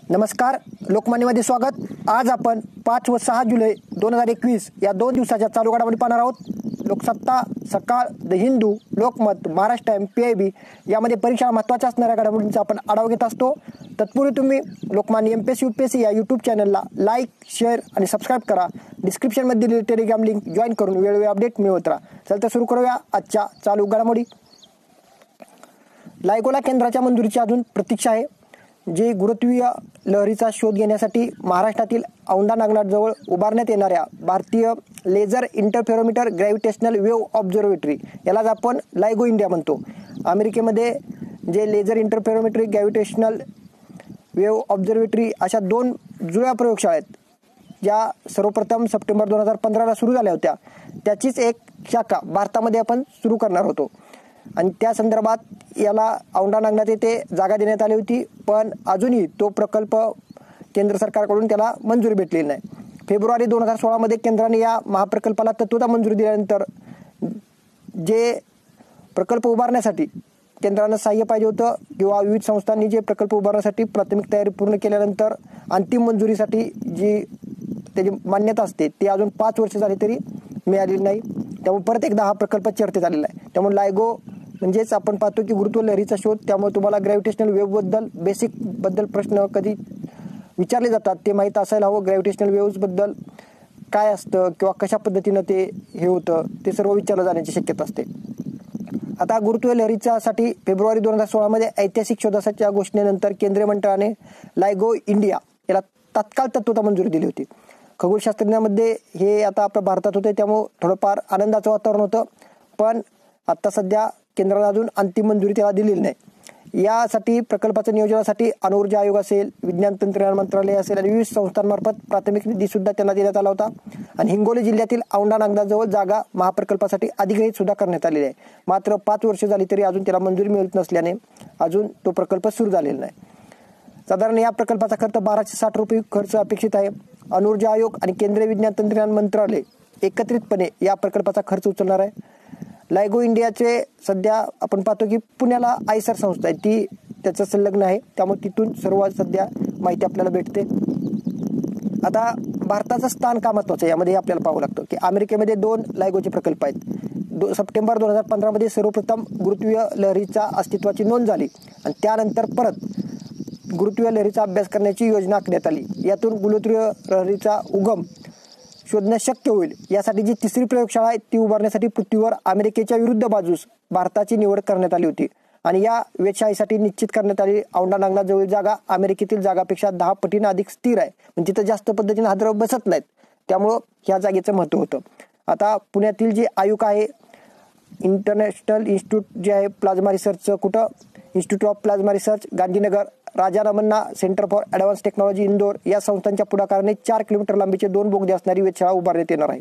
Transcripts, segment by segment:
नमस्कार, लोकमान्यमध्ये स्वागत। आज आपण 5 व 6 जुलै 2021 या 2 दिवसाच्या चालू घडामोडी पाहणार आहोत। लोकसत्ता, सकाळ, the Hindu, Lokmat, Maharashtra time, PIB यामध्ये परीक्षा महत्त्वाच्या असणाऱ्या घडामोडींचा आपण आढावा घेत असतो। तत्पूर्वी तुम्ही लोकमान्य MPSC UPSC या YouTube चॅनलला लाईक, शेअर आणि सबस्क्राइब करा। डिस्क्रिप्शनमध्ये दिलेली टेलिग्राम लिंक जॉइन करून वेळोवेळी अपडेट मिळवत राहा। चला तर सुरू करूया आजच्या चालू घडामोडी। लायगोला केंद्राच्या मंजुरीची अजून प्रतीक्षा आहे। जे गुरुत्वीय लहरीचा शोध घेण्यासाठी महाराष्ट्रातील औंढा नागनाथजवळ उभारण्यात येणाऱ्या भारतीय laser interferometer gravitational wave observatory यालाच आपण लायगो इंडिया म्हणतो। अमेरिकेमध्ये जे laser interferometer gravitational wave observatory अशा 2 जुळ्या प्रयोगशाळा आहेत, ज्या सर्वप्रथम सप्टेंबर 2015ला सुरू झाल्या होत्या। त्याचीच एक शाखा भारतामध्ये आपण सुरू करणार होतो आणि त्या संदर्भात याला औंढा नागनाथ येथे जागा देण्यात आली होती, पण अजूनही तो प्रकल्प केंद्र सरकारकडून त्याला मंजुरी भेटलेली नाही। फेब्रुवारी 2016 मध्ये केंद्राने या महाप्रकल्पाला तत्वता मंजुरी दिल्यानंतर जे प्रकल्प उभारण्यासाठी केंद्रानं सहाय्य पाहिजे होतं किंवा विविध संस्थांनी जे प्रकल्प उभारण्यासाठी प्राथमिक तयारी पूर्ण केल्यानंतर अंतिम मंजुरीसाठी जी त्याची मान्यता असते ती अजून 5 वर्ष झाली तरी मिळालेली नाही। त्यामुळे परत एकदा हा प्रकल्प चर्चेत आलेला आहे। त्यामुळे लायगो म्हणजेच आपण पाहतो की गुरुत्व लहरीचा शोध, त्यामुळे तुम्हाला ग्रॅव्हिटेशनल वेव्ह बद्दल बेसिक बद्दल प्रश्न कधी विचारले जातात ते माहीत असायला हवं। ग्रॅव्हिटेशनल वेव्हज बद्दल काय असतं किंवा कशा पद्धतीनं ते हे होतं ते सर्व विचारलं जाण्याची शक्यता असते। आता गुरुत्व लहरीच्यासाठी फेब्रुवारी 2016 मध्ये ऐतिहासिक शोधाच्या घोषणेनंतर केंद्रीय मंडळाने लायगो इंडिया याला तात्काळ तत्वता मंजुरी दिली होती। खगोलशास्त्रज्ञांमध्ये हे आता आपल्या भारतात होते, त्यामुळे थोडंफार आनंदाचं वातावरण होतं, पण आता सध्या केंद्राने अजून अंतिम मंजुरी त्याला दिलेली नाही। यासाठी प्रकल्पाच्या नियोजनासाठी अणुऊर्जा आयोग असेल, विज्ञान तंत्रज्ञान मंत्रालय असेल आणि विविध संस्थांमार्फत प्राथमिक निधी सुद्धा त्यांना देण्यात आला होता आणि हिंगोली जिल्ह्यातील औंढा नागनाथजवळ जागा महाप्रकल्पासाठी अधिग्रहित सुद्धा करण्यात आलेली आहे। मात्र 5 वर्ष झाली तरी अजून त्याला मंजुरी मिळत नसल्याने अजून तो प्रकल्प सुरू झालेला नाही। साधारण या प्रकल्पाचा खर्च 1260 रुपये खर्च अपेक्षित आहे। अणुऊर्जा आयोग आणि केंद्रीय विज्ञान तंत्रज्ञान मंत्रालय एकत्रितपणे या प्रकल्पाचा खर्च उचलणार आहे। लायगो इंडियाचे सध्या आपण पाहतो की पुण्याला आयसर संस्था आहे, ती त्याचं संलग्न आहे, त्यामुळे तिथून सर्व सध्या माहिती आपल्याला भेटते। आता भारताचं स्थान का महत्त्वाचं आहे यामध्ये आपल्याला पाहावं लागतं की अमेरिकेमध्ये 2 लायगोचे प्रकल्प आहेत। सप्टेंबर 2015 मध्ये सर्वप्रथम गुरुत्वीय लहरीच्या अस्तित्वाची नोंद झाली आणि त्यानंतर परत गुरुत्वीय लहरीचा अभ्यास करण्याची योजना आखण्यात आली। यातून गुरुत्वीय लहरीचा उगम शोधणे शक्य होईल यासाठी जी 3री प्रयोगशाळा आहे ती उभारण्यासाठी पृथ्वीवर अमेरिकेच्या विरुद्ध बाजूस भारताची निवड करण्यात आली होती आणि या वेधशाळेसाठी निश्चित करण्यात आली औंढा नागनाथ जवळ जागा अमेरिकेतील जागापेक्षा 10 पटीने अधिक स्थिर आहे, म्हणजे तिथं जास्त पद्धतीने हादरव बसत नाहीत, त्यामुळं ह्या जागेचं महत्त्व होतं। आता पुण्यातील जे आयुक्त आहे इंटरनॅशनल इन्स्टिट्यूट जे आहे प्लाझ्मा रिसर्चचं, कुठं institute of plasma research Gandhinagar, Raja Ramanna centre for advance technology Indore या संस्थांच्या पुढाकाराने 4 किलोमीटर लांबीचे 2 बोगदे असणारी वेधशाळा उभारण्यात येणार आहे।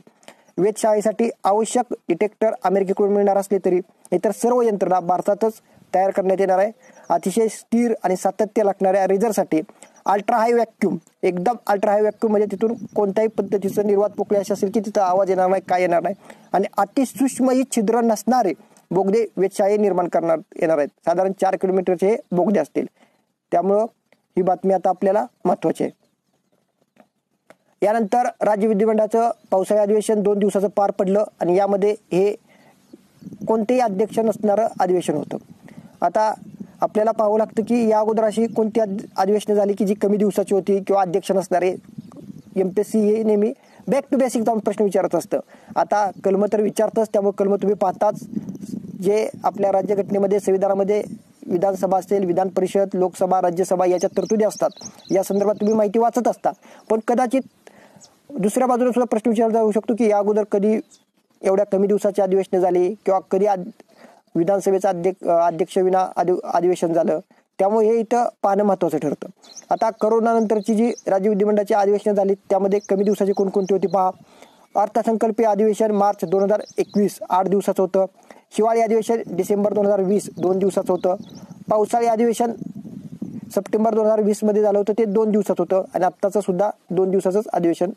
वेधशाळेसाठी आवश्यक डिटेक्टर अमेरिकेकडून मिळणार असले तरी इतर सर्व यंत्रणा भारतातच तयार करण्यात येणार आहे। अतिशय स्थिर आणि सातत्य लागणाऱ्या रेझरसाठी अल्ट्रा हाय व्हॅक्यूम, एकदम अल्ट्रा हाय व्हॅक्यूम म्हणजे तिथून कोणत्याही पद्धतीचं निर्वात पोकळी अशी असेल की तिथं आवाज येणार नाही, काय येणार नाही आणि अतिसूक्ष्मही छिद्र नसणारे बोगदे वेधशाळे निर्माण करण्यात येणार आहेत। साधारण 4 किलोमीटरचे हे बोगदे असतील, त्यामुळं ही बातमी आता आपल्याला महत्त्वाची आहे। यानंतर राज्य विधिमंडळाचं पावसाळी अधिवेशन 2 दिवसाचं पार पडलं आणि यामध्ये हे कोणतेही अध्यक्ष नसणारं अधिवेशन होतं। आता आपल्याला पाहावं लागतं की या अगोदर अशी कोणती अधिवेशनं झाली की जी कमी दिवसाची होती किंवा अध्यक्ष नसणारे। MPSC हे नेहमी बॅक टू बेसिक जाऊन प्रश्न विचारत असतं। आता कलम तर विचारतंच, त्यामुळे कलम तुम्ही पाहताच, जे आपल्या राज्यघटनेमध्ये संविधानामध्ये विधानसभा असेल, विधान परिषद, लोकसभा, राज्यसभा याच्या तरतुदी असतात, या संदर्भात तुम्ही माहिती वाचत असता। पण कदाचित दुसऱ्या बाजूला सुद्धा प्रश्न विचारला जाऊ शकतो की या अगोदर कधी एवढ्या कमी दिवसाची अधिवेशन झाली किंवा कधी विधानसभेचं अध्यक्ष विना अधिवेशन झालं, त्यामुळे हे इथं पाहणं महत्त्वाचं ठरतं। आता करोनानंतरची जी राज्य विधिमंडळाची अधिवेशनं झाली त्यामध्ये कमी दिवसाची कोणकोणती होती पहा। अर्थसंकल्पीय अधिवेशन मार्च 2021 8 दिवसाचं होतं। हिवाळी अधिवेशन डिसेंबर 2020 2 दिवसाचं होतं। पावसाळी अधिवेशन सप्टेंबर 2020 मध्ये झालं होतं, ते 2 दिवसाचं होतं आणि आत्ताचं सुद्धा 2 दिवसाचंच अधिवेशन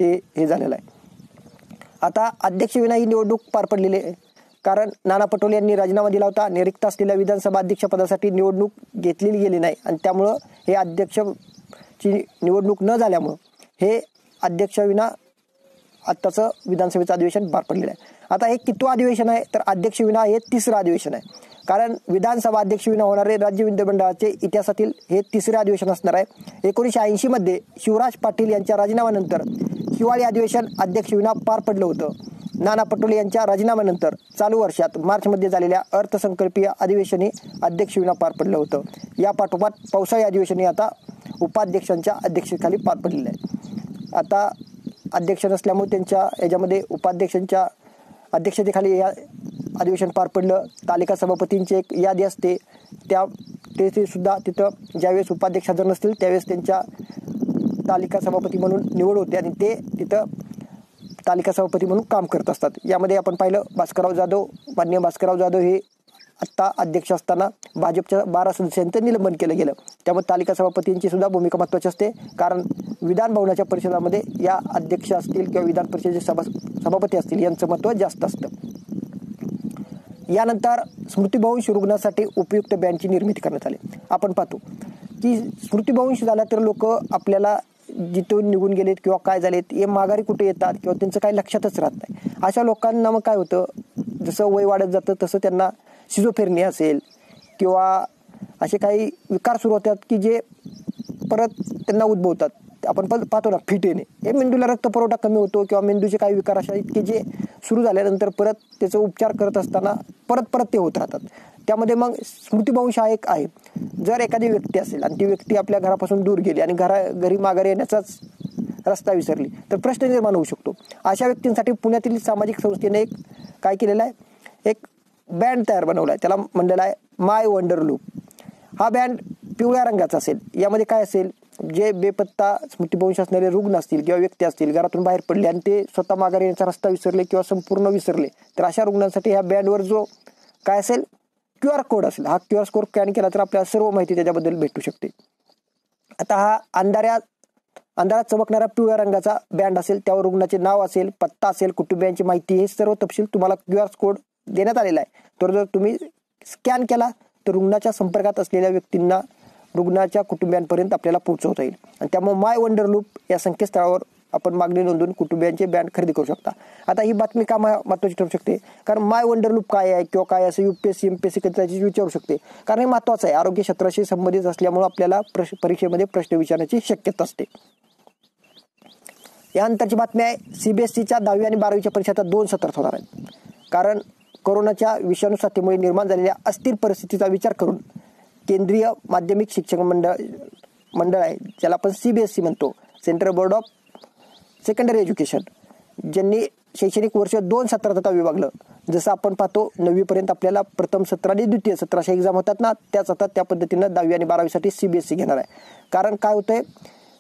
ते हे झालेलं आहे। आता अध्यक्ष विना ही निवडणूक पार पडलेली आहे, कारण नाना पटोले यांनी राजीनामा दिला होता। रिक्त असलेल्या विधानसभा अध्यक्षपदासाठी निवडणूक घेतलेली गेली नाही आणि त्यामुळं हे अध्यक्ष ची निवडणूक न झाल्यामुळं हे अध्यक्षविना आत्ताचं विधानसभेचं अधिवेशन पार पडलेलं आहे. आता हे कितवं अधिवेशन आहे तर अध्यक्षविना हे 3रं अधिवेशन आहे. कारण विधानसभा अध्यक्षविना होणारे राज्य विधिमंडळाचे इतिहासातील हे 3रं अधिवेशन असणार आहे. 1980 मध्ये शिवराज पाटील यांच्या राजीनाम्यानंतर हिवाळी अधिवेशन अध्यक्षविना पार पडलं होतं. नाना पटोले यांच्या राजीनाम्यानंतर चालू वर्षात मार्चमध्ये झालेल्या अर्थसंकल्पीय अधिवेशनही अध्यक्षविना पार पडलं होतं. या पाठोपाठ पावसाळी अधिवेशनही आता उपाध्यक्षांच्या अध्यक्षतेखाली पार पडलेलं आहे. आता अध्यक्ष नसल्यामुळे त्यांच्या याच्यामध्ये उपाध्यक्षांच्या अध्यक्षतेखाली या अधिवेशन पार पडलं. तालिका सभापतींची एक यादी असते, ते सुद्धा तिथं ज्यावेळेस उपाध्यक्ष हजर नसतील त्यावेळेस त्यांच्या तालिका सभापती म्हणून निवड होते आणि ते तिथं तालिका सभापती म्हणून काम करत असतात. यामध्ये आपण पाहिलं माननीय भास्करराव जाधव हे आत्ता अध्यक्ष असताना भाजपच्या 12 सदस्यांचं निलंबन केलं गेलं. त्यामुळे तालिका सभापतींची सुद्धा भूमिका महत्त्वाची असते. कारण विधान भवनाच्या परिषदामध्ये या अध्यक्ष असतील किंवा विधान परिषदेचे सभापती असतील यांचं महत्त्व जास्त असतं. यानंतर स्मृतिभ्रंश रुग्णासाठी उपयुक्त बँडची निर्मिती करण्यात आली. आपण पाहतो की स्मृतिभ्रंश झाला तर लोक आपल्याला जिथून निघून गेलेत किंवा काय झालेत हे माघारी कुठे येतात किंवा त्यांचं काही लक्षातच राहत नाही. अशा लोकांना मग काय होतं, जसं वय वाढत जातं तसं त्यांना शिझोफ्रेनिया असेल किंवा असे काही विकार सुरू होतात की जे परत त्यांना उद्भवतात. आपण पाहतो ना फिट येणे, हे मेंदूला रक्तपुरवठा कमी होतो किंवा मेंदूचे काही विकार असे आहेत की जे सुरू झाल्यानंतर परत त्याचा उपचार करत असताना परत ते होत राहतात. त्यामध्ये मग स्मृतिभ्रंश हा एक आहे. जर एखादी व्यक्ती असेल आणि ती व्यक्ती आपल्या घरापासून दूर गेली आणि घरी माघारी येण्याचाच रस्ता विसरली तर प्रश्न निर्माण होऊ शकतो. अशा व्यक्तींसाठी पुण्यातील सामाजिक संस्थेने एक काय केलेलं आहे, एक बँड बनवला आहे. त्याला म्हणलेला आहे माय वंडर लूप. हा बँड पिवळ्या रंगाचा असेल. यामध्ये काय असेल, जे बेपत्ता स्मृतिभ्रंश असणारे रुग्ण असतील किंवा व्यक्ती असतील, घरातून बाहेर पडले आणि ते स्वतः माघारी येण्याचा रस्ता विसरले किंवा संपूर्ण विसरले तर अशा रुग्णांसाठी ह्या बँडवर जो काय असेल QR कोड असेल, हा QR कोड स्कॅन केला तर आपल्याला सर्व माहिती त्याच्याबद्दल भेटू शकते. आता हा अंधारात चमकणारा पिवळ्या रंगाचा बँड असेल, त्यावर रुग्णाचे नाव असेल, पत्ता असेल, कुटुंबियांची माहिती, हे सर्व तपशील तुम्हाला QR कोड देण्यात आलेला आहे. तर जर तुम्ही स्कॅन केला तर रुग्णाच्या संपर्कात असलेल्या व्यक्तींना रुग्णाच्या कुटुंबियांपर्यंत आपल्याला पोहोचवता येईल. आणि त्यामुळे माय वंडर लूप या संकेतस्थळावर आपण मागणी नोंदवून कुटुंबियांचे बँड खरेदी करू शकता. आता ही बातमी का महत्त्वाची ठरू शकते, कारण माय वंडर लूप काय आहे किंवा काय असं UPSC MPSC कधी विचारू शकते. कारण हे महत्त्वाचं आहे, आरोग्य क्षेत्राशी संबंधित असल्यामुळे आपल्याला परीक्षेमध्ये प्रश्न विचारण्याची शक्यता असते. यानंतरची बातमी आहे, CBSEच्या 10वी आणि 12वीच्या परीक्षा 2 सत्रात होणार आहेत. कारण कोरोनाच्या विषाणू साथीमुळे निर्माण झालेल्या अस्थिर परिस्थितीचा विचार करून केंद्रीय माध्यमिक शिक्षक मंडळ आहे, ज्याला आपण CBSE म्हणतो, central board of secondary education, ज्यांनी शैक्षणिक वर्ष 2 सत्रात आता विभागलं. जसं आपण पाहतो 9वी पर्यंत आपल्याला प्रथम सत्र आणि द्वितीय सत्र अशा एक्झाम होतात ना, त्याच आता त्या पद्धतीनं 10वी आणि 12वीसाठी CBSE घेणार आहे. कारण काय होतंय,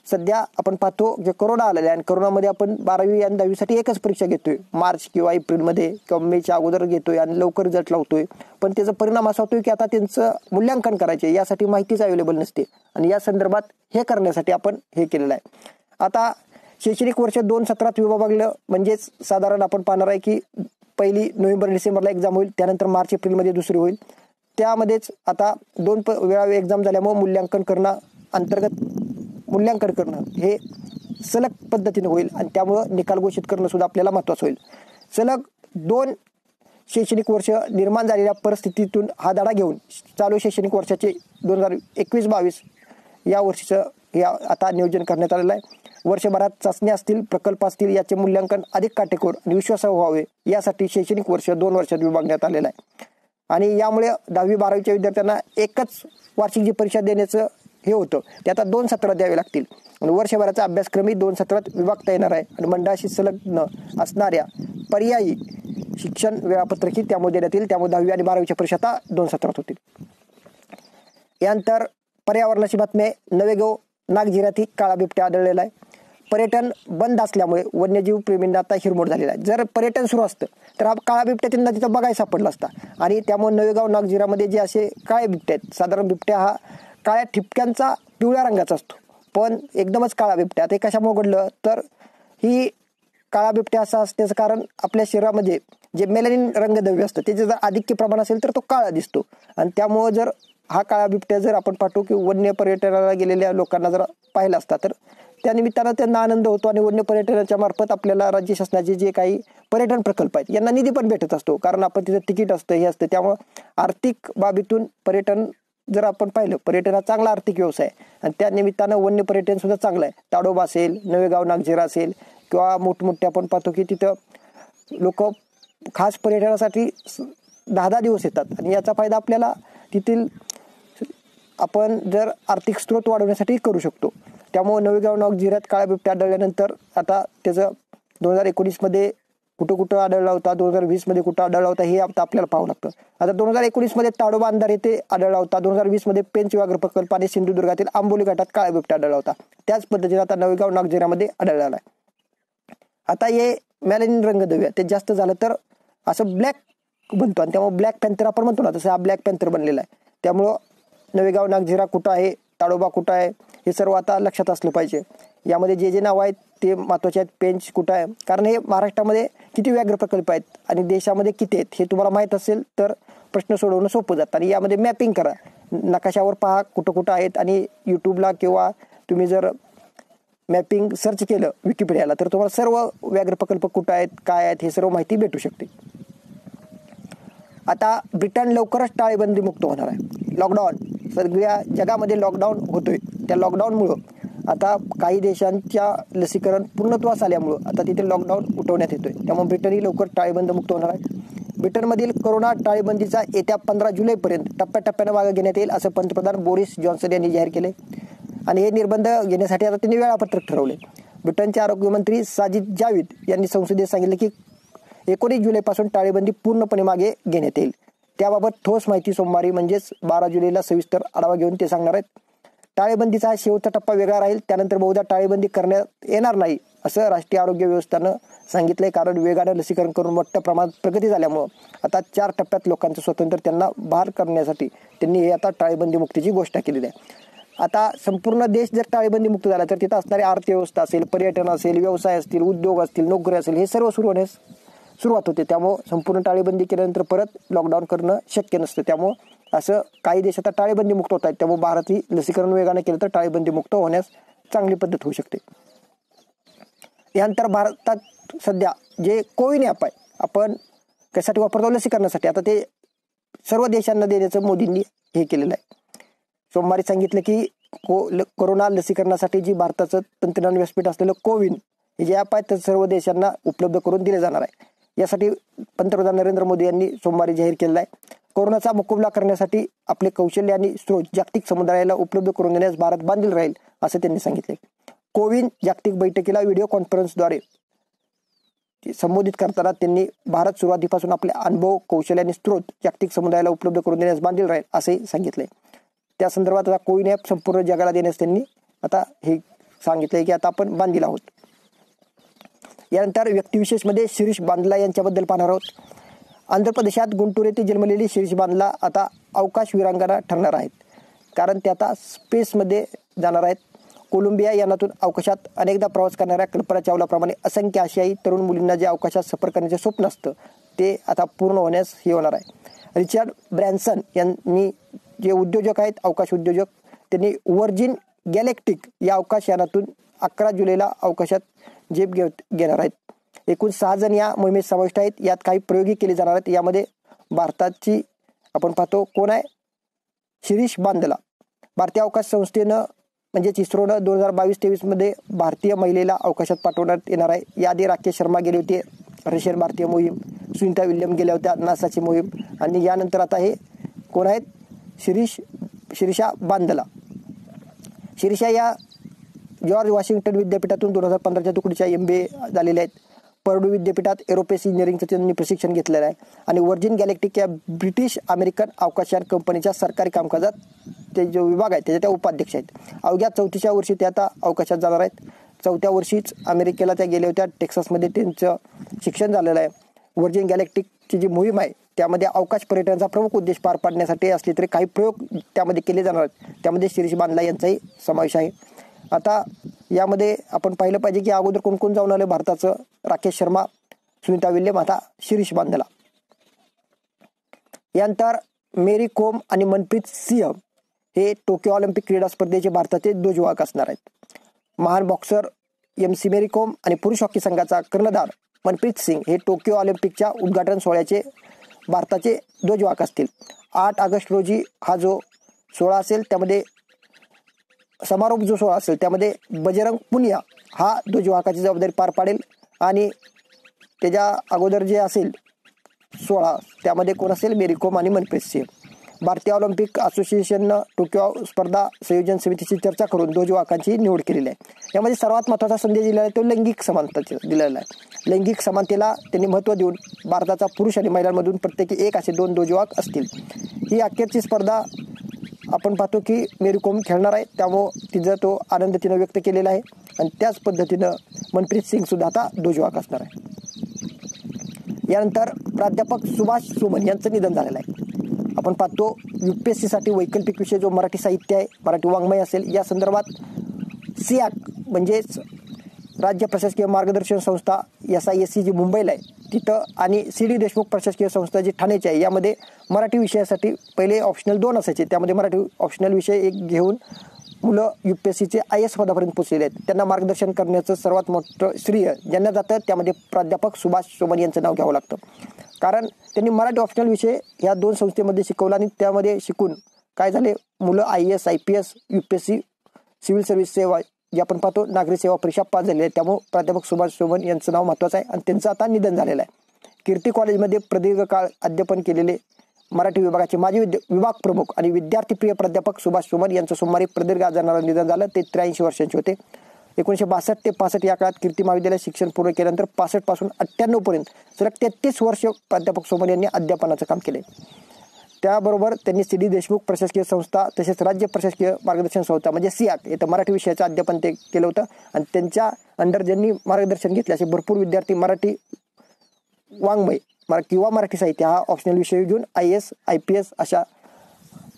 सध्या आपण पाहतो जे कोरोना आलेला आहे आणि कोरोनामध्ये आपण 12वी आणि 10वीसाठी एकच परीक्षा घेतोय, मार्च किंवा एप्रिलमध्ये किंवा मेच्या अगोदर घेतोय आणि लवकर रिझल्ट लावतोय. पण त्याचा परिणाम असा होतोय की आता त्यांचं मूल्यांकन करायचे यासाठी माहितीच अवेलेबल नसते आणि या संदर्भात हे करण्यासाठी आपण हे केलेलं आहे. आता शैक्षणिक वर्ष 2 सत्रात विभागलं म्हणजेच साधारण आपण पाहणार आहे की पहिली नोव्हेंबर-डिसेंबरला एक्झाम होईल, त्यानंतर मार्च-एप्रिलमध्ये दुसरी होईल. त्यामध्येच आता 2 वेळा एक्झाम झाल्यामुळे मूल्यांकन करणं हे सलग पद्धतीने होईल आणि त्यामुळं निकाल घोषित करणं सुद्धा आपल्याला महत्त्वाचं होईल. सलग 2 शैक्षणिक वर्ष निर्माण झालेल्या परिस्थितीतून हा धडा घेऊन चालू शैक्षणिक वर्षाचे 2021-22 या वर्षीचं आता नियोजन करण्यात आलेलं आहे. वर्षभरात चाचण्या असतील, प्रकल्प असतील, याचे मूल्यांकन अधिक काटेकोर आणि विश्वासार्ह व्हावे यासाठी शैक्षणिक वर्ष 2 वर्षात विभागण्यात आलेलं आहे. आणि यामुळे 10वी-12वीच्या विद्यार्थ्यांना एकच वार्षिक जी परीक्षा देण्याचं हे होतं ते आता 2 सत्रात द्यावे लागतील आणि वर्षभराचा अभ्यासक्रमही 2 सत्रात विभागता येणार आहे आणि मंडळाशी संलग्न असणाऱ्या पर्यायी शिक्षण वेळापत्रकही त्यामुळे देण्यात येईल. त्यामुळे 10वी आणि 12वीच्या परीक्षा आता 2 सत्रात होतील. यानंतर पर्यावरणाची बातमी आहे, नवेगाव नागझिऱ्यात काळा बिबट्या आढळलेला आहे. पर्यटन बंद असल्यामुळे वन्यजीव प्रेमींना आता हिरमोड झालेला आहे. जर पर्यटन सुरू असतं तर हा काळा बिबट्या त्यांना तिथं बघायला सापडला असता आणि त्यामुळे नवेगाव नागझिरामध्ये जे असे काळे बिबटे आहेत, साधारण बिबट्या हा काळ्या ठिपक्यांचा पिवळ्या रंगाचा असतो पण एकदमच काळा बिबट्या, ते कशामुळे घडलं तर ही काळा बिबट्या असा असण्याचं कारण आपल्या शरीरामध्ये जे मेलॅनिन रंगद्रव्य असतं त्याचे जर अधिक प्रमाण असेल तर तो काळा दिसतो आणि त्यामुळे जर हा काळा बिबट्या जर आपण पाहतो की वन्य पर्यटनाला गेलेल्या लोकांना जर पाहिला असता तर त्या निमित्तानं त्यांना आनंद होतो आणि वन्य पर्यटनाच्या मार्फत आपल्याला राज्य शासनाचे जे काही पर्यटन प्रकल्प आहेत यांना निधी पण भेटत असतो, कारण आपण तिथं तिकीट असतं हे असतं. त्यामुळं आर्थिक बाबीतून पर्यटन जर आपण पाहिलं, पर्यटन हा चांगला आर्थिक व्यवसाय आहे आणि त्या निमित्तानं वन्य पर्यटन सुद्धा चांगलं आहे. ताडोबा असेल, नवेगाव नागझिरा असेल किंवा मोठमोठे आपण पाहतो की तिथं लोक खास पर्यटनासाठी 10-10 दिवस येतात आणि याचा फायदा आपल्याला तिथील आपण जर आर्थिक स्रोत वाढवण्यासाठी करू शकतो. त्यामुळे नवेगाव नागझिऱ्यात काळा बिबट्या आढळल्यानंतर आता त्याचं 2019 मध्ये कुठं आढळला होता, 2020 मध्ये कुठं आढळला होता हे आता आपल्याला पाहावं लागतं. आता 2019 मध्ये ताडोबा अंधार येथे आढळला होता, 2020 मध्ये पेंच व्याघ्र प्रकल्प आणि सिंधुदुर्गातील आंबोली घाटात काळा बिबट्या आढळला होता. त्याच पद्धतीने आता नवेगाव नागझिऱ्यामध्ये आढळला आहे. आता हे मॅलिन रंगद्रव्य ते जास्त झालं तर असं ब्लॅक बनतो आणि त्यामुळे ब्लॅक पॅन्थर आपण म्हणतो ना, तसं हा ब्लॅक पॅन्थर बनलेला आहे. त्यामुळं नवेगाव नागझिरा कुठं आहे, ताडोबा कुठं आहे हे सर्व आता लक्षात असलं पाहिजे. यामध्ये जे नाव आहेत ते महत्त्वाचे आहेत. पेंच कुठं आहे, कारण हे महाराष्ट्रामध्ये किती व्याघ्र प्रकल्प आहेत आणि देशामध्ये किती आहेत हे तुम्हाला माहीत असेल तर प्रश्न सोडवणं सोपं जातं. आणि यामध्ये मॅपिंग करा, नकाशावर पहा कुठं आहेत आणि यूट्यूबला किंवा तुम्ही जर मॅपिंग सर्च केलं विकिपीडियाला तर तुम्हाला सर्व व्याघ्र प्रकल्प कुठं आहेत, काय आहेत हे सर्व माहिती भेटू शकते. आता ब्रिटन लवकरच टाळेबंदी मुक्त होणार आहे. लॉकडाऊन सगळ्या जगामध्ये लॉकडाऊन होतोय, त्या लॉकडाऊनमुळं आता काही देशांच्या लसीकरण पूर्णत्वास आल्यामुळं आता तिथे लॉकडाऊन उठवण्यात येतोय. त्यामुळे ब्रिटनही लवकर टाळेबंदी मुक्त होणार आहे. ब्रिटनमधील कोरोना टाळेबंदीचा येत्या 15 जुलैपर्यंत टप्प्याटप्प्यानं मागे घेण्यात येईल असं पंतप्रधान बोरिस जॉन्सन यांनी जाहीर केले आणि हे निर्बंध घेण्यासाठी आता त्यांनी वेळापत्रक ठरवले. ब्रिटनचे आरोग्यमंत्री साजिद जाविद यांनी संसदेत सांगितले की 19 जुलैपासून टाळेबंदी पूर्णपणे मागे घेण्यात येईल. त्याबाबत ठोस माहिती सोमवारी म्हणजेच 12 जुलैला सविस्तर आढावा घेऊन ते सांगणार आहेत. टाळेबंदीचा हा शेवटचा टप्पा वेगळा राहील, त्यानंतर बहुधा टाळेबंदी करण्यात येणार नाही असं राष्ट्रीय आरोग्य व्यवस्थानं सांगितलंय. कारण वेगानं लसीकरण करून मोठ्या प्रमाणात प्रगती झाल्यामुळं आता 4 टप्प्यात लोकांचं स्वातंत्र्य त्यांना बहाल करण्यासाठी त्यांनी हे आता टाळेबंदी मुक्तीची घोषणा केलेली आहे. आता संपूर्ण देश जर टाळेबंदी मुक्त झाला तर तिथं असणारी अर्थव्यवस्था असेल, पर्यटन असेल, व्यवसाय असतील, उद्योग असतील, नोकरी असेल हे सर्व सुरू होण्यास सुरुवात होते. त्यामुळं संपूर्ण टाळेबंदी केल्यानंतर परत लॉकडाऊन करणं शक्य नसतं. त्यामुळं असं काही देश आता टाळेबंदी मुक्त होत आहेत. त्यामुळे भारतही लसीकरण वेगाने केलं तर टाळेबंदी मुक्त होण्यास चांगली पद्धत होऊ शकते. यानंतर भारतात सध्या जे कोविन ॲप आहे आपण कशासाठी वापरतो, लसीकरणासाठी. आता ते सर्व देशांना देण्याचं मोदींनी हे केलेलं आहे. सोमवारी सांगितलं की कोरोना लसीकरणासाठी जी भारताचं तंत्रज्ञान व्यासपीठ असलेलं कोविन हे जे ॲप आहे ते सर्व देशांना उपलब्ध करून दिले जाणार आहे. यासाठी पंतप्रधान नरेंद्र मोदी यांनी सोमवारी जाहीर केलेला आहे. कोरोनाचा मुकाबला करण्यासाठी आपले कौशल्य आणि स्रोत जागतिक समुदायाला उपलब्ध करून देण्यास भारत बांधील राहील असं त्यांनी सांगितले. कोविन जागतिक बैठकीला व्हिडिओ कॉन्फरन्सद्वारे संबोधित करताना त्यांनी भारत सुरुवातीपासून आपले अनुभव, कौशल्य आणि स्रोत जागतिक समुदायाला उपलब्ध करून देण्यास बांधील राहील असे सांगितले. त्या संदर्भात आता कोविन ॲप संपूर्ण जगाला देण्यास त्यांनी आता हे सांगितले की आता आपण बांधील आहोत. यानंतर व्यक्तिविशेषमध्ये शिरीष बांदला यांच्याबद्दल पाहणार आहोत. आंध्र प्रदेशात गुंटूर येथे जन्मलेली शिरीष बांदला आता अवकाश वीरांगना ठरणार आहेत, कारण ते आता स्पेसमध्ये जाणार आहेत. कोलंबिया यानातून अवकाशात अनेकदा प्रवास करणाऱ्या कल्पना चावलाप्रमाणे असंख्य आशियाई तरुण मुलींना जे अवकाशात सफर करण्याचे स्वप्न असतं ते आता पूर्ण होण्यास हे होणार आहे. रिचर्ड ब्रॅन्सन यांनी जे उद्योजक आहेत, अवकाश उद्योजक, त्यांनी व्हर्जिन गॅलेक्टिक या अवकाश यानातून 11 जुलैला अवकाशात झेप घेणार आहेत. एकूण 6 जण या मोहिमेत समाविष्ट आहेत. यात काही प्रयोगही केले जाणार आहेत. यामध्ये भारताची आपण पाहतो कोण आहे, शिरीष बांदला. भारतीय अवकाश संस्थेनं म्हणजेच इस्रोनं 2022-23 मध्ये भारतीय महिलेला अवकाशात पाठवण्यात येणार आहे. याआधी राकेश शर्मा गेले होते रशियन भारतीय मोहीम, सुनीता विल्यम गेल्या होत्या नासाची मोहीम आणि यानंतर आता हे कोण आहेत, शिरीषा बांदला. शिरीषा या जॉर्ज वॉशिंग्टन विद्यापीठातून 2015च्या तुकडीच्या MBA झालेल्या आहेत. पर्डू विद्यापीठात एरोस्पेस इंजिनिअरिंगचं त्यांनी प्रशिक्षण घेतलेलं आहे आणि व्हर्जिन गॅलेक्टिक या ब्रिटिश अमेरिकन अवकाशयान कंपनीच्या सरकारी कामकाजात ते जो विभाग आहे त्याच्या त्या उपाध्यक्ष आहेत. अवघ्या 34व्या वर्षी ते आता अवकाशात जाणार आहेत. 4थ्या वर्षीच अमेरिकेला त्या गेल्या होत्या. टेक्सासमध्ये त्यांचं शिक्षण झालेलं आहे. व्हर्जिन गॅलेक्टिकची जी मोहीम आहे त्यामध्ये अवकाश पर्यटनाचा प्रमुख उद्देश पार पाडण्यासाठी असले तरी काही प्रयोग त्यामध्ये केले जाणार आहेत. त्यामध्ये शिरीष बांदला यांचाही समावेश आहे. आता यामध्ये आपण पाहिलं पाहिजे की अगोदर कोण कोण जाऊन आले भारताचं, राकेश शर्मा, सुनीता विल्यम, आता शिरीष बांदला. यानंतर मेरी कोम आणि मनप्रीत सिंह हे टोकियो ऑलिम्पिक क्रीडा स्पर्धेचे भारताचे ध्वजवाहक असणार आहेत. महान बॉक्सर MC मेरी कोम आणि पुरुष हॉकी संघाचा कर्णधार मनप्रीत सिंग हे टोकियो ऑलिम्पिकच्या उद्घाटन सोहळ्याचे भारताचे ध्वजवाहक असतील. 8 ऑगस्ट रोजी हा जो सोहळा असेल त्यामध्ये समारोप जो सोहळा असेल त्यामध्ये बजरंग पुनिया हा ध्वजवाहकाची जबाबदारी पार पाडेल आणि त्याच्या अगोदर जे असेल सोहळा त्यामध्ये कोण असेल मेरी कोम आणि मनप्रीत सिंह. भारतीय ऑलिम्पिक असोसिएशननं टोकियो स्पर्धा संयोजन समितीची चर्चा करून ध्वजवाहकांची निवड केलेली आहे. यामध्ये सर्वात महत्त्वाचा संदेश दिलेला आहे तो लैंगिक समानतेचा दिलेला आहे. लैंगिक समानतेला त्यांनी महत्त्व देऊन भारताचा पुरुष आणि महिलांमधून प्रत्येकी एक असे 2 ध्वजवाहक असतील. ही अखेरची स्पर्धा आपण पाहतो की मेरी कोम खेळणार आहे, त्यामुळं तिचा तो आनंद तिनं व्यक्त केलेला आहे आणि त्याच पद्धतीनं मनप्रीत सिंग सुद्धा आता ध्वजवाहक असणार आहे. यानंतर प्राध्यापक सुभाष सोमन यांचं निधन झालेलं आहे. आपण पाहतो UPSCसाठी वैकल्पिक विषय जो मराठी साहित्य आहे, मराठी वाङ्मय असेल, या संदर्भात SIAC म्हणजेच राज्य प्रशासकीय मार्गदर्शन संस्था SISC जी मुंबईला आहे तिथं आणि CD देशमुख प्रशासकीय संस्था जी ठाण्याची आहे यामध्ये मराठी विषयासाठी पहिले ऑप्शनल 2 असायचे, त्यामध्ये मराठी ऑप्शनल विषय 1 घेऊन मुलं UPSCचे IAS पदापर्यंत पोहोचलेले आहेत. त्यांना मार्गदर्शन करण्याचं सर्वात मोठं श्रेय ज्यांना जातं त्यामध्ये प्राध्यापक सुभाष सोमन यांचं नाव घ्यावं लागतं. कारण त्यांनी मराठी ऑप्शनल विषय ह्या 2 संस्थेमध्ये शिकवला आणि त्यामध्ये शिकून काय झाले, मुलं IAS IPS UPSC civil service सेवा जी आपण पाहतो नागरी सेवा परीक्षा पास झालेली आहे. त्यामुळे प्राध्यापक सुभाष सोमन यांचं नाव महत्त्वाचं आहे आणि त्यांचं आता निधन झालेलं आहे. कीर्ती कॉलेजमध्ये प्रदीर्घ काळ अध्यापन केलेले मराठी विभागाचे माजी विभाग प्रमुख आणि विद्यार्थीप्रिय प्राध्यापक सुभाष सोमन यांचं सोमवारी प्रदीर्घ आजारानं निधन झालं. ते 83 वर्षांचे होते. 1962 ते 65 या काळात कीर्ती महाविद्यालयात शिक्षण पूर्ण केल्यानंतर 65 पासून 98 पर्यंत सलग 33 वर्ष प्राध्यापक सोमन यांनी अध्यापनाचं काम केले. त्याबरोबर त्यांनी CD देशमुख प्रशासकीय संस्था तसेच राज्य प्रशासकीय मार्गदर्शन संस्था म्हणजे SIAC इथं मराठी विषयाचं अध्यापन ते केलं होतं आणि त्यांच्या अंडर ज्यांनी मार्गदर्शन घेतले असे भरपूर विद्यार्थी मराठी वाङ्मय किंवा मराठी साहित्य हा ऑप्शनल विषय घेऊन IAS IPS अशा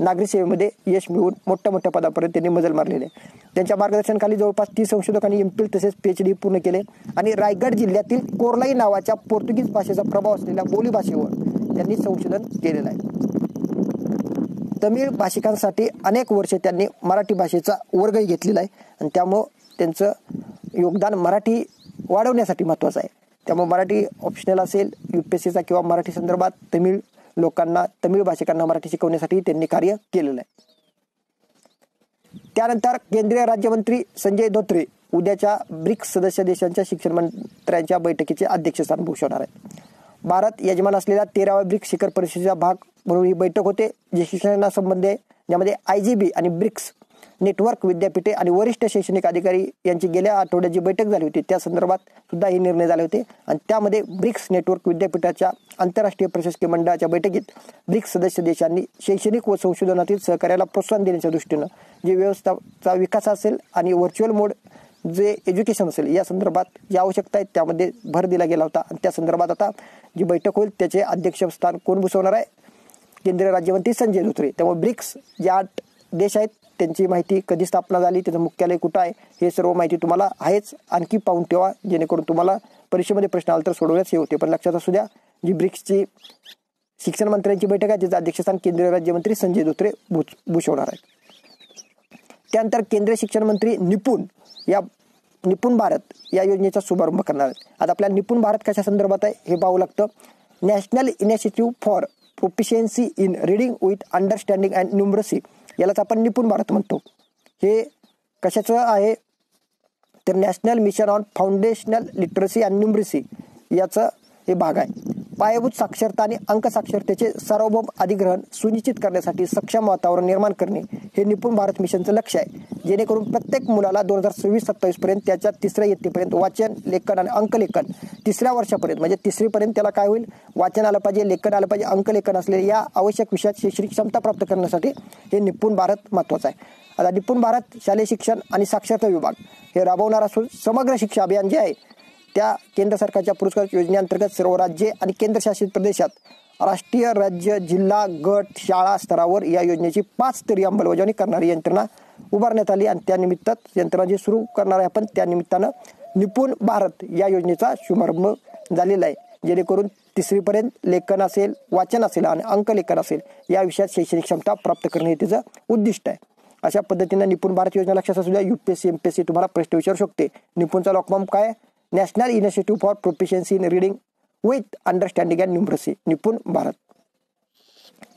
नागरी सेवेमध्ये यश मिळवून मोठ्या पदापर्यंत त्यांनी मजल मारलेले. त्यांच्या मार्गदर्शनाखाली जवळपास 30 संशोधकांनी MPhil तसेच PhD पूर्ण केले आणि रायगड जिल्ह्यातील कोरलाई नावाच्या पोर्तुगीज भाषेचा प्रभाव असलेल्या बोलीभाषेवर त्यांनी संशोधन केलेलं आहे. तमिळ भाषिकांसाठी अनेक वर्षे त्यांनी मराठी भाषेचा वर्गही घेतलेला आहे आणि त्यामुळं त्यांचं योगदान मराठी वाढवण्यासाठी महत्त्वाचं आहे. त्यामुळे मराठी ऑप्शनल असेल UPSCचा किंवा मराठी संदर्भात तमिळ लोकांना तमिळ भाषिकांना मराठी शिकवण्यासाठी त्यांनी कार्य केलेलं आहे. त्यानंतर केंद्रीय राज्यमंत्री संजय धोत्रे उद्याच्या ब्रिक्स सदस्य देशांच्या शिक्षण मंत्र्यांच्या बैठकीचे अध्यक्षस्थान भूषवणार आहे. भारत यजमान असलेल्या 13व्या ब्रिक्स शिखर परिषदेचा भाग म्हणून ही बैठक होते जे शिक्षणासंबंधी आहे, ज्यामध्ये IGB आणि ब्रिक्स नेटवर्क विद्यापीठे आणि वरिष्ठ शैक्षणिक अधिकारी यांची गेल्या आठवड्यात जी बैठक झाली होती त्या संदर्भात सुद्धा हे निर्णय झाले होते आणि त्यामध्ये ब्रिक्स नेटवर्क विद्यापीठाच्या आंतरराष्ट्रीय प्रशासकीय मंडळाच्या बैठकीत ब्रिक्स सदस्य देशांनी शैक्षणिक व संशोधनातील सहकार्याला प्रोत्साहन देण्याच्या दृष्टीनं जे व्यवस्थाचा विकास असेल आणि व्हर्च्युअल मोड जे एज्युकेशन असेल या संदर्भात ज्या आवश्यकता आहेत त्यामध्ये भर दिला गेला होता आणि त्या संदर्भात आता जी बैठक होईल त्याचे अध्यक्षस्थान कोण भूषवणार आहे, केंद्रीय राज्यमंत्री संजय धोत्रे. त्यामुळे ब्रिक्स जे 8 देश आहेत त्यांची माहिती कधी स्थापना झाली, त्याचं मुख्यालय कुठं आहे हे सर्व माहिती तुम्हाला आहेच, आणखी पाहून ठेवा जेणेकरून तुम्हाला परीक्षेमध्ये प्रश्न आला तर सोडवण्यास हे होते. पण लक्षात असू द्या जी ब्रिक्सची शिक्षण मंत्र्यांची बैठक आहे त्याचं अध्यक्षस्थान केंद्रीय राज्यमंत्री संजय धोत्रे भूषवणार आहेत. त्यानंतर केंद्रीय शिक्षण मंत्री निपुण भारत या योजनेचा शुभारंभ करणार आहेत. आता आपल्याला निपुण भारत कशा संदर्भात आहे हे पाहावं लागतं. National initiative for proficiency in reading with understanding and numeracy यालाच आपण निपुण भारत म्हणतो. हे कशाचं आहे तर national mission on foundational literacy and numeracy याचं हे भाग आहे. पायाभूत साक्षरता आणि अंक साक्षरतेचे सार्वभौम अधिग्रहण सुनिश्चित करण्यासाठी सक्षम वातावरण निर्माण करणे हे निपुण भारत मिशनचं लक्ष्य आहे, जेणेकरून प्रत्येक मुलाला 2026-27 पर्यंत त्याच्या 3ऱ्या इयत्तेपर्यंत वाचन लेखन आणि अंकलेखन 3ऱ्या वर्षापर्यंत म्हणजे 3री पर्यंत त्याला काय होईल, वाचन आलं पाहिजे, लेखन आलं पाहिजे, अंकलेखन असलेल्या या आवश्यक विषयात शैक्षणिक क्षमता प्राप्त करण्यासाठी हे निपुण भारत महत्त्वाचं आहे. आता निपुण भारत शालेय शिक्षण आणि साक्षरता विभाग हे राबवणार असून समग्र शिक्षा अभियान जे आहे त्या केंद्र सरकारच्या पुरस्कार योजनेअंतर्गत सर्व राज्ये आणि केंद्रशासित प्रदेशात राष्ट्रीय, राज्य, जिल्हा, गट, शाळा स्तरावर या योजनेची 5 स्तरीय अंमलबजावणी करणारी यंत्रणा उभारण्यात आली आणि त्यानिमित्त यंत्रणा जी सुरू करणार आहे आपण त्यानिमित्तानं निपुण भारत या योजनेचा शुभारंभ झालेला आहे, जेणेकरून तिसरीपर्यंत लेखन असेल, वाचन असेल आणि अंकलेखन असेल या विषयात शैक्षणिक क्षमता प्राप्त करणे हे त्याचं उद्दिष्ट आहे. अशा पद्धतीने निपुण भारत योजना लक्षात असू द्या. UPSC MPSC तुम्हाला प्रश्न विचारू शकते. निपुणचा लॉकफॉर्म काय? National initiative for proficiency in reading with understanding and numeracy, निपुण भारत.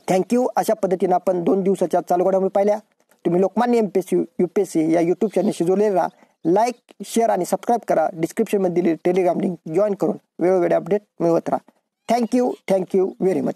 थँक्यू. अशा पद्धतीने आपण 2 दिवसाच्या चालू घडामोडी पाहिल्या. तुम्ही लोकमान्य MPSC UPSC या युट्यूब चॅनलशी जोडलेले राहा. लाईक, शेअर आणि सबस्क्राईब करा. डिस्क्रिप्शनमध्ये दिलेली टेलिग्राम लिंक जॉईन करून वेळोवेळी अपडेट मिळवत राहा. Thank you very much.